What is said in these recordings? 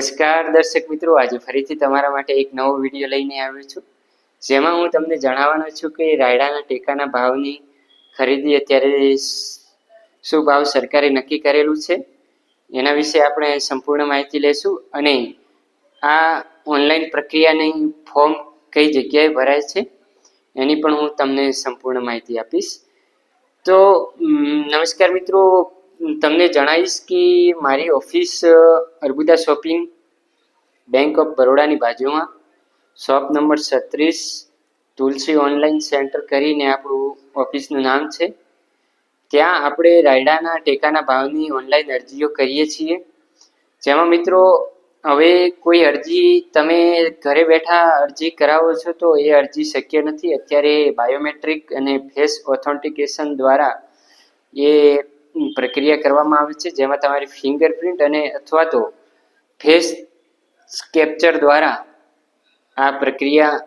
નમસ્કાર દર્શક મિત્રો, આજે ફરીથી તમારા માટે એક નવો વિડીયો લઈને આવ્યો છું, જેમાં હું તમને જણાવવાનો છું કે રાયડાના ટેકાના ભાવની ખરીદી અત્યારે શું ભાવ સરકારે નક્કી કરેલું છે એના વિશે આપણે સંપૂર્ણ માહિતી લેશું અને આ ઓનલાઈન પ્રક્રિયાની ફોર્મ કઈ જગ્યાએ ભરાય છે એની પણ હું તમને સંપૂર્ણ માહિતી આપીશ. તો નમસ્કાર મિત્રો, તમને જણાવીશ કે મારી office Arbuda shopping bank of બરોડાની બાજુમાં shop number 36 Tulsi online centre કરીને આપણું ઓફિસનું નામ છે. ત્યાં આપણે રાયડાના ટેકાના ભાવની ઓનલાઈન અરજીઓ કરીએ છીએ, જેમાં મિત્રો હવે કોઈ અરજી તમે ઘરે બેઠા અરજી કરાવો છો તો એ અરજી શક્ય નથી. અત્યારે બાયોમેટ્રિક અને ફેસ ઓથેન્ટિકેશન દ્વારા એ પ્રક્રિયા કરવામાં આવે છે, જેમાં તમારી ફિંગરપ્રિન્ટ અને અથવા તો ફેસ કેપ્ચર દ્વારા આ પ્રક્રિયા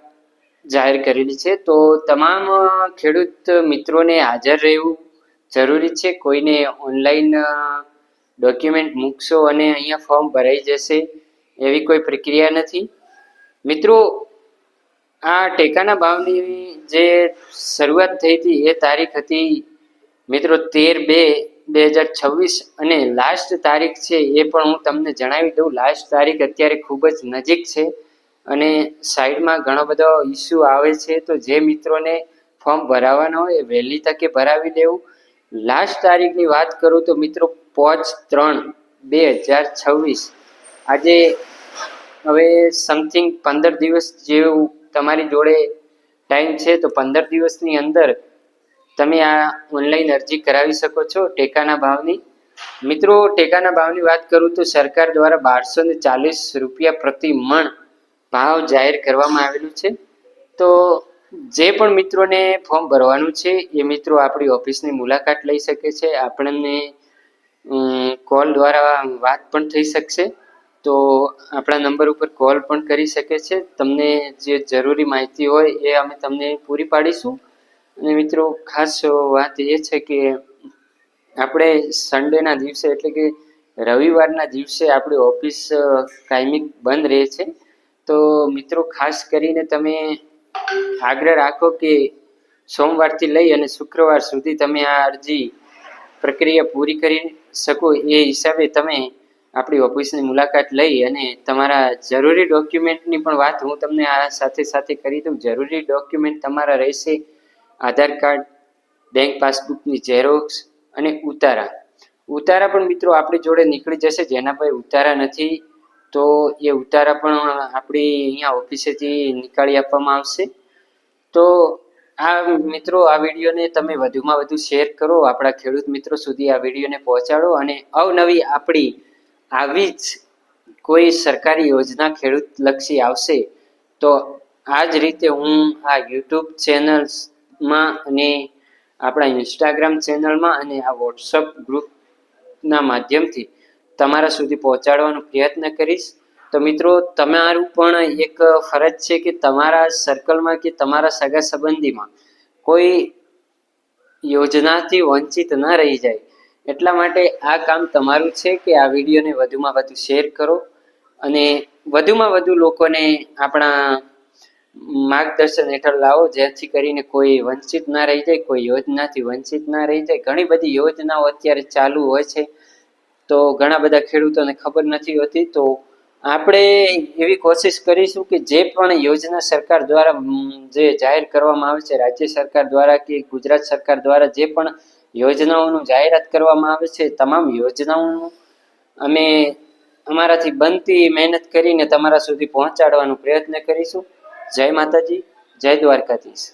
જાહેર કરેલી છે. તો તમામ ખેડૂત મિત્રોને હાજર રહેવું જરૂરી છે. કોઈને ઓનલાઈન ડોક્યુમેન્ટ મૂકશો અને અહીંયા ફોર્મ ભરાઈ જશે એવી કોઈ પ્રક્રિયા નથી. મિત્રો, આ ટેકાના ભાવની જે શરૂઆત થઈ હતી એ તારીખ હતી મિત્રો 13/2/2026 અને લાસ્ટ તારીખ છે એ પણ હું તમને જણાવી દઉં. લાસ્ટ તારીખ અત્યારે ખૂબ જ નજીક છે અને સાઈડમાં ઘણો બધો ઇસ્યુ આવે છે, તો જે મિત્રોને ફોર્મ ભરાવવાનો હોય એ વહેલી તકે ભરાવી દેવું. લાસ્ટ તારીખની વાત કરું તો મિત્રો 5/3/2026, આજે હવે સમથિંગ 15 દિવસ જેવું તમારી જોડે ટાઈમ છે, તો 15 દિવસની અંદર તમે આ ઓનલાઈન અરજી કરાવી શકો છો ટેકાના ભાવની. મિત્રો, ટેકાના ભાવની વાત કરું તો સરકાર દ્વારા 1240 રૂપિયા પ્રતિ મણ ભાવ જાહેર કરવામાં આવેલું છે. તો જે પણ મિત્રોને ફોર્મ ભરવાનું છે એ મિત્રો આપણી ઓફિસની મુલાકાત લઈ શકે છે. આપણને કોલ દ્વારા વાત પણ થઈ શકશે, તો આપણા નંબર ઉપર કોલ પણ કરી શકે છે. તમને જે જરૂરી માહિતી હોય એ અમે તમને પૂરી પાડીશું. અને મિત્રો, ખાસ વાત એ છે કે આપણે સન્ડેના દિવસે એટલે કે રવિવારના દિવસે આપણી ઓફિસ કાયમી બંધ રહે છે. તો મિત્રો, ખાસ કરીને તમે આગ્રહ રાખો કે સોમવારથી લઈ અને શુક્રવાર સુધી તમે આ અરજી પ્રક્રિયા પૂરી કરી શકો એ હિસાબે તમે આપણી ઓફિસની મુલાકાત લઈ અને તમારા જરૂરી ડોક્યુમેન્ટની પણ વાત હું તમને આ સાથે સાથે કરી દઉં. જરૂરી ડોક્યુમેન્ટ તમારા રહેશે આધાર કાર્ડ, બેંક પાસબુકની ઝેરોક્સ અને ઉતારા પણ મિત્રો આપણી જોડે નીકળી જશે. જેના પાસે ઉતારા નથી તો એ ઉતારા પણ આપણી અહીંયા ઓફિસેથી નીકાળી આપવામાં આવશે. તો આ મિત્રો, આ વિડીયોને તમે વધુમાં વધુ શેર કરો, આપણા ખેડૂત મિત્રો સુધી આ વિડીયોને પહોંચાડો અને અવનવી આપણી આવી જ કોઈ સરકારી યોજના ખેડૂત લક્ષી આવશે તો આ જ રીતે હું આ યુટ્યુબ ચેનલ્સમાં અને આપણા ઇન્સ્ટાગ્રામ ચેનલમાં અને આ વોટ્સઅપ ગ્રુપના માધ્યમથી તમારા સુધી પહોંચાડવાનો પ્રયત્ન કરીશ. તો મિત્રો, તમારું પણ એક ફરજ છે કે તમારા સર્કલમાં કે તમારા સગા સંબંધીમાં કોઈ યોજનાથી વંચિત ન રહી જાય, એટલા માટે આ કામ તમારું છે કે આ વિડીયોને વધુમાં વધુ શેર કરો અને વધુમાં વધુ લોકોને આપણા માર્ગદર્શન હેઠળ લાવો, જેથી કરીને કોઈ વંચિત ના રહી જાય, કોઈ યોજનાથી વંચિત ના રહી જાય. ઘણી બધી યોજનાઓ અત્યારે ચાલુ હોય છે, તો ઘણા બધા ખેડૂતોને ખબર નથી હોતી. તો આપણે એવી કોશિશ કરીશું કે જે પણ યોજના સરકાર દ્વારા જે જાહેર કરવામાં આવે છે, રાજ્ય સરકાર દ્વારા કે ગુજરાત સરકાર દ્વારા જે પણ યોજનાઓનું જાહેરાત કરવામાં આવે છે, તમામ યોજનાઓનું અમે અમારાથી બનતી મહેનત કરીને તમારા સુધી પહોંચાડવાનો પ્રયત્ન કરીશું. જય માતાજી, જય દ્વારકાધીશ.